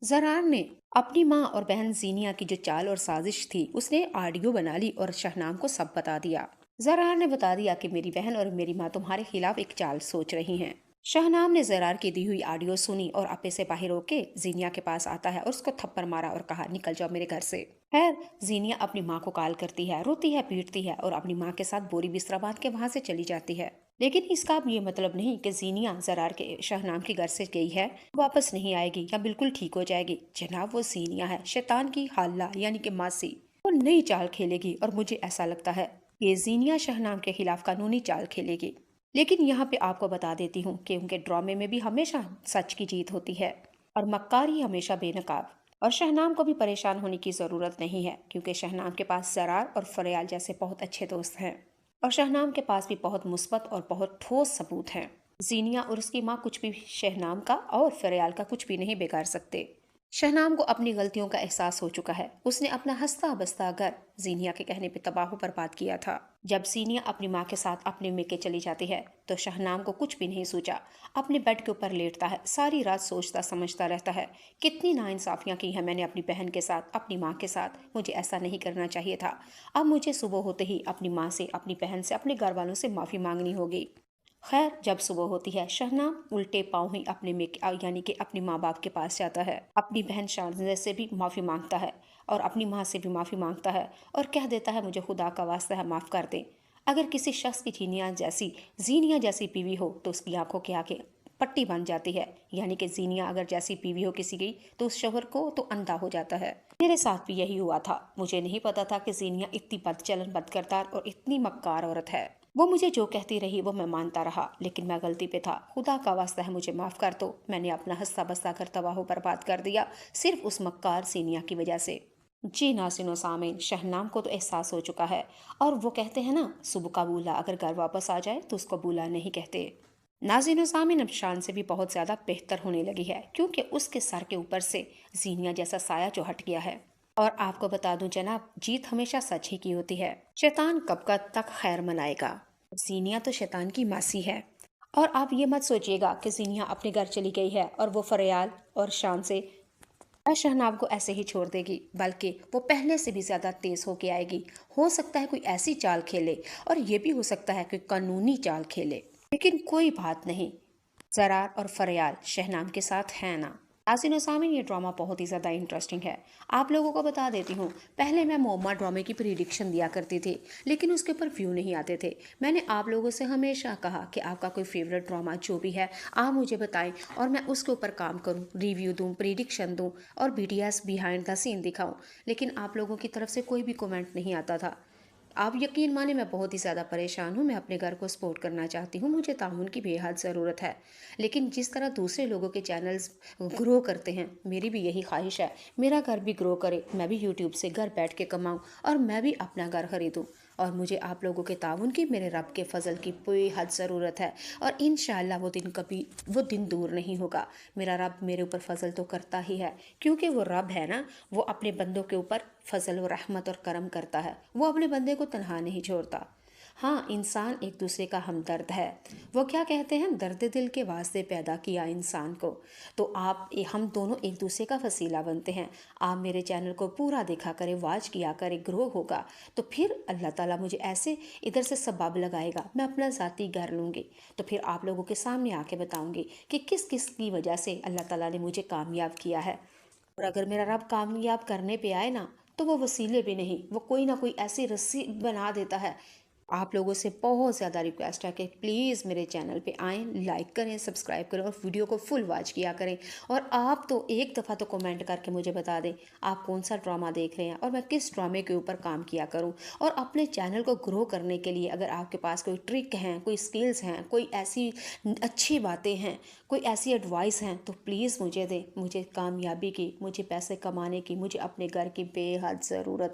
ज़रार ने अपनी माँ और बहन ज़ीनिया की जो चाल और साजिश थी उसने ऑडियो बना ली और शहनाम को सब बता दिया। ज़रार ने बता दिया कि मेरी बहन और मेरी माँ तुम्हारे खिलाफ एक चाल सोच रही हैं। शहनाम ने ज़रार की दी हुई ऑडियो सुनी और अपे से बाहर होके ज़ीनिया के पास आता है और उसको थप्पड़ मारा और कहा, निकल जाओ मेरे घर से। खैर, ज़ीनिया अपनी माँ को कॉल करती है, रोती है, पीटती है और अपनी माँ के साथ बोरी बिस्तरा बांध के वहां से चली जाती है। लेकिन इसका अब ये मतलब नहीं कि ज़ीनिया ज़रार के शहनाम के घर से गई है, वापस नहीं आएगी या बिल्कुल ठीक हो जाएगी। जनाब, वो ज़ीनिया है, शैतान की हाल्ला यानी कि मासी। वो नई चाल खेलेगी और मुझे ऐसा लगता है कि ज़ीनिया शहनाम के खिलाफ कानूनी चाल खेलेगी। लेकिन यहाँ पे आपको बता देती हूँ कि उनके ड्रामे में भी हमेशा सच की जीत होती है और मक्कारी हमेशा बेनकाब। और शहनाम को भी परेशान होने की ज़रूरत नहीं है क्योंकि शहनाम के पास ज़रार और फरियाल जैसे बहुत अच्छे दोस्त हैं और शहनाम के पास भी बहुत मुस्बत और बहुत ठोस सबूत हैं। जीनिया और उसकी माँ कुछ भी शहनाम का और फरियाल का कुछ भी नहीं बिगाड़ सकते। शहनाम को अपनी गलतियों का एहसास हो चुका है। उसने अपना हंसता बसता घर जीनिया के कहने पे तबाह बर्बाद किया था। जब जीनिया अपनी माँ के साथ अपने मेके चली जाती है तो शहनाम को कुछ भी नहीं सूझा। अपने बेड के ऊपर लेटता है, सारी रात सोचता समझता रहता है, कितनी नाइंसाफियां की हैं मैंने अपनी बहन के साथ, अपनी माँ के साथ। मुझे ऐसा नहीं करना चाहिए था। अब मुझे सुबह होते ही अपनी माँ से, अपनी बहन से, अपने घर वालों से माफ़ी मांगनी होगी। खैर, जब सुबह होती है शहनाम उल्टे पाँव ही अपने यानी कि अपनी माँ बाप के पास जाता है। अपनी बहन शानज़ से भी माफ़ी मांगता है और अपनी माँ से भी माफ़ी मांगता है और कह देता है, मुझे खुदा का वास्ता है, माफ़ कर दें। अगर किसी शख्स की जीनिया जैसी बीवी हो तो उसकी आंखों के आगे पट्टी बन जाती है, यानी कि जीनिया अगर जैसी बीवी हो किसी की तो उस शोहर को तो अंधा हो जाता है। मेरे साथ भी यही हुआ था। मुझे नहीं पता था कि जीनिया इतनी बदचलन, बदकिरदार और इतनी मक्कार औरत है। वो मुझे जो कहती रही वो मैं मानता रहा, लेकिन मैं गलती पे था। खुदा का वास्ता है, मुझे माफ़ कर दो। मैंने अपना हंसता बसता कर तबाह बर्बाद कर दिया सिर्फ उस मक्कार सीनिया की वजह से। जी नाज़रीन सामीन, शहनाम को तो एहसास हो चुका है और वो कहते हैं ना, सुबह का बूला अगर घर वापस आ जाए तो उसको बूला नहीं कहते। नाज़रीन सामीन, अब शान से भी बहुत ज़्यादा बेहतर होने लगी है क्योंकि उसके सर के ऊपर से जीनिया जैसा साया जो हट गया है। और आपको बता दूं जनाब, जीत हमेशा सच ही की होती है। शैतान कब का तक खैर मनाएगा। जीनिया तो शैतान की मासी है। और आप ये मत सोचिएगा कि जीनिया अपने घर चली गई है और वो फरियाल और शान से शहनाब को ऐसे ही छोड़ देगी, बल्कि वो पहले से भी ज्यादा तेज होके आएगी। हो सकता है कोई ऐसी चाल खेले और ये भी हो सकता है कि कानूनी चाल खेले। लेकिन कोई बात नहीं, ज़रार और फरियाल शहनाम के साथ है ना। नाज़रीन सामीन, ये ड्रामा बहुत ही ज़्यादा इंटरेस्टिंग है। आप लोगों को बता देती हूँ, पहले मैं मोमा ड्रामे की प्रिडिक्शन दिया करती थी, लेकिन उसके ऊपर व्यू नहीं आते थे। मैंने आप लोगों से हमेशा कहा कि आपका कोई फेवरेट ड्रामा जो भी है आप मुझे बताएं और मैं उसके ऊपर काम करूँ, रिव्यू दूँ, प्रिडिक्शन दूँ और बीटीएस बिहाइंड द सीन दिखाऊँ। लेकिन आप लोगों की तरफ से कोई भी कमेंट नहीं आता था। आप यकीन माने, मैं बहुत ही ज़्यादा परेशान हूँ। मैं अपने घर को सपोर्ट करना चाहती हूँ, मुझे ताउन की बेहद ज़रूरत है। लेकिन जिस तरह दूसरे लोगों के चैनल्स ग्रो करते हैं, मेरी भी यही ख्वाहिश है मेरा घर भी ग्रो करे, मैं भी यूट्यूब से घर बैठ के कमाऊँ और मैं भी अपना घर ख़रीदूँ। और मुझे आप लोगों के ताउन की, मेरे रब के फजल की बेहद ज़रूरत है। और इंशाअल्लाह वो दिन दूर नहीं होगा। मेरा रब मेरे ऊपर फजल तो करता ही है, क्योंकि वो रब है ना, वो अपने बंदों के ऊपर फजल व रहमत और करम करता है। वो अपने बंदे को तन्हा नहीं छोड़ता। हाँ, इंसान एक दूसरे का हमदर्द है। वो क्या कहते हैं, दर्द दिल के वास्ते पैदा किया इंसान को। तो हम दोनों एक दूसरे का वसीला बनते हैं। आप मेरे चैनल को पूरा देखा करें, वाच किया करें, ग्रो होगा तो फिर अल्लाह ताला मुझे ऐसे इधर से सबब लगाएगा, मैं अपना ज़ाती घर लूँगी। तो फिर आप लोगों के सामने आके बताऊँगी कि किस किस की वजह से अल्लाह ताला ने मुझे कामयाब किया है। और अगर मेरा रब कामयाब करने पे आए ना, तो वो वसीले भी नहीं, वो कोई ना कोई ऐसी रस्सी बना देता है। आप लोगों से बहुत ज़्यादा रिक्वेस्ट है कि प्लीज़ मेरे चैनल पे आएँ, लाइक करें, सब्सक्राइब करें और वीडियो को फुल वॉच किया करें। और आप तो एक दफ़ा तो कमेंट करके मुझे बता दें आप कौन सा ड्रामा देख रहे हैं और मैं किस ड्रामे के ऊपर काम किया करूं। और अपने चैनल को ग्रो करने के लिए अगर आपके पास कोई ट्रिक हैं, कोई स्किल्स हैं, कोई ऐसी अच्छी बातें हैं, कोई ऐसी एडवाइस हैं, तो प्लीज़ मुझे दें। मुझे कामयाबी की, मुझे पैसे कमाने की, मुझे अपने घर की बेहद ज़रूरत